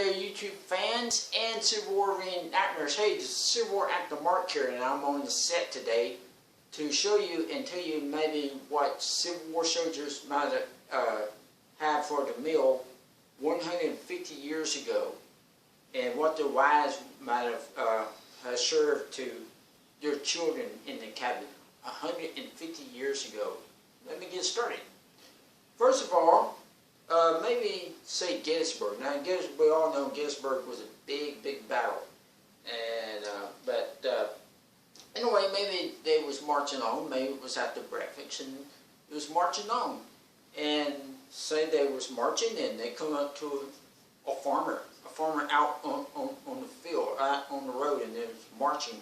there, YouTube fans and Civil War reenactors. Hey, this is Civil War actor Mark here, and I'm on the set today to show you and tell you maybe what Civil War soldiers might have for the meal 150 years ago, and what their wives might have served to their children in the cabin 150 years ago. Let me get started. First of all, maybe say Gettysburg. Now, we all know Gettysburg was a big battle, and anyway, maybe they was marching on. Maybe it was after breakfast, and it was marching on. And say they was marching, and they come up to a farmer out on the field, out on the road, and they was marching,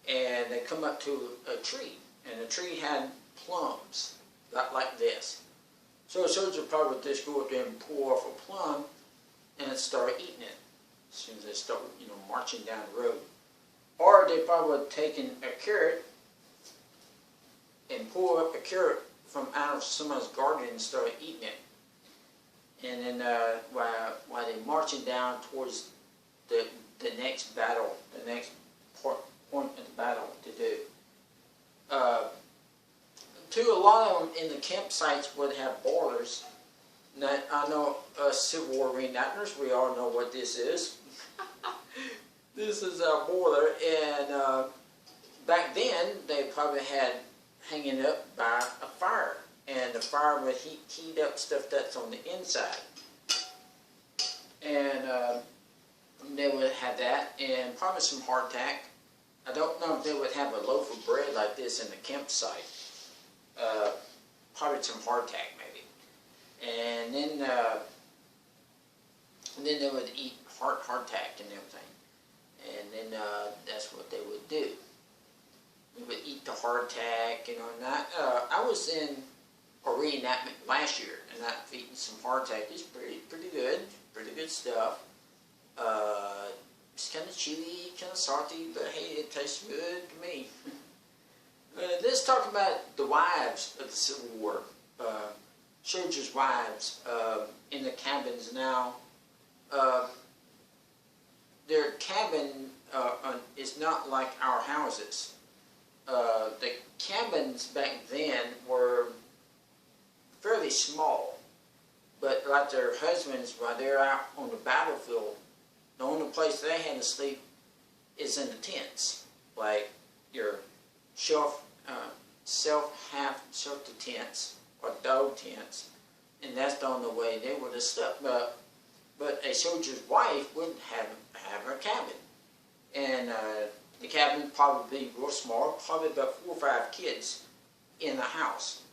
and they come up to a tree, and the tree had plums, like this. So a soldier probably would just go up there and pull off a plum and start eating it as soon as they start, marching down the road. Or they probably would have taken a carrot and pull up a carrot from out of someone's garden and start eating it. And then while they're marching down towards the next battle, the next point of the battle to do. A lot of them in the campsites would have boilers. Now, I know us Civil War reenactors, we all know what this is. This is a boiler, and back then they probably had hanging up by a fire, and the fire would heat up stuff that's on the inside. And they would have that, and probably some hardtack. I don't know if they would have a loaf of bread like this in the campsite. Probably some hardtack maybe, and then they would eat hardtack and everything, and then that's what they would do. They would eat the hardtack, and I was in a reenactment last year, and I was eating some hardtack. It's pretty good stuff. It's kind of chewy, kind of salty, but hey, it tastes good to me. Let's talk about the wives of the Civil War, soldiers' wives in the cabins now. Their cabin is not like our houses. The cabins back then were fairly small, but like their husbands, while they're out on the battlefield, the only place they had to sleep is in the tents, like your self-shelter tents or dog tents, and that's the only way they would have slept. But a soldier's wife wouldn't have a cabin, and the cabin would probably be real small, probably about 4 or 5 kids in the house.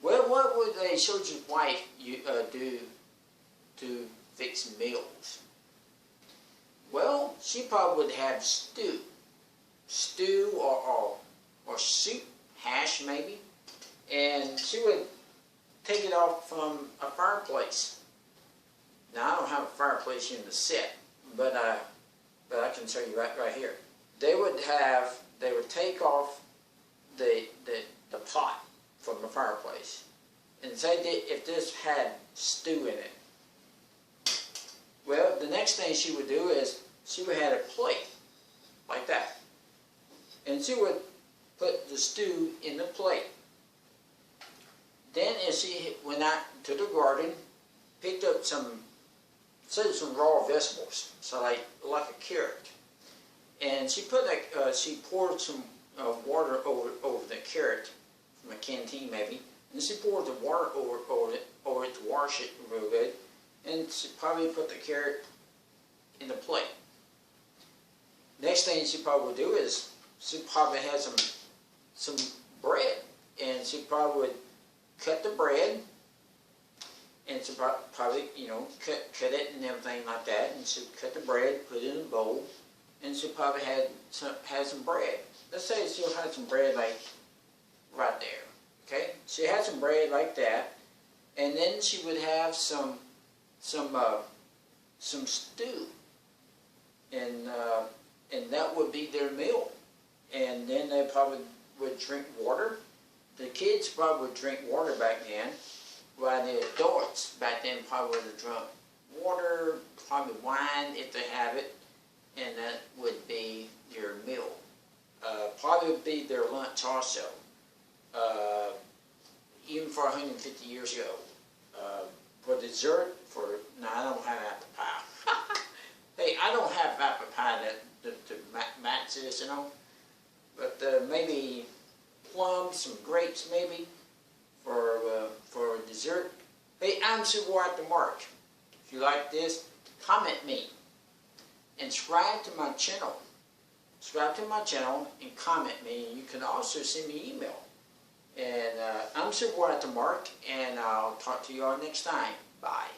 Well, what would a soldier's wife do to fix meals? Well, she probably would have stew or soup, hash maybe, and she would take it off from a fireplace. Now I don't have a fireplace in the set, but I can tell you right here. They would take off the pot from the fireplace, and say if this had stew in it. Well, the next thing she would do is she would have a plate like that, and she would put the stew in the plate. Then as she went out to the garden, picked up some raw vegetables, so like a carrot, and she poured some water over the carrot from a canteen maybe, and she poured the water over it to wash it real good, and she probably put the carrot in the plate. Next thing she probably would do is she probably had some bread, and she probably would cut the bread, and she probably cut it and everything like that, and she cut the bread, put it in a bowl, and she probably had some bread. Let's say she had some bread like right there. Okay, she had some bread like that, and then she would have some stew, and that would be their meal. And then they probably would drink water. The kids probably would drink water back then, while the adults back then probably would have drunk water, probably wine if they have it, and that would be your meal. Probably would be their lunch also, even for 150 years ago. For dessert, no, I don't have apple pie. Hey, I don't have apple pie that Matt says, you know, but maybe plums, some grapes maybe for dessert. Hey, I'm Super White the Mark. If you like this, comment me and subscribe to my channel. Subscribe to my channel and comment me. You can also send me email. And I'm Super White the Mark, and I'll talk to you all next time. Bye.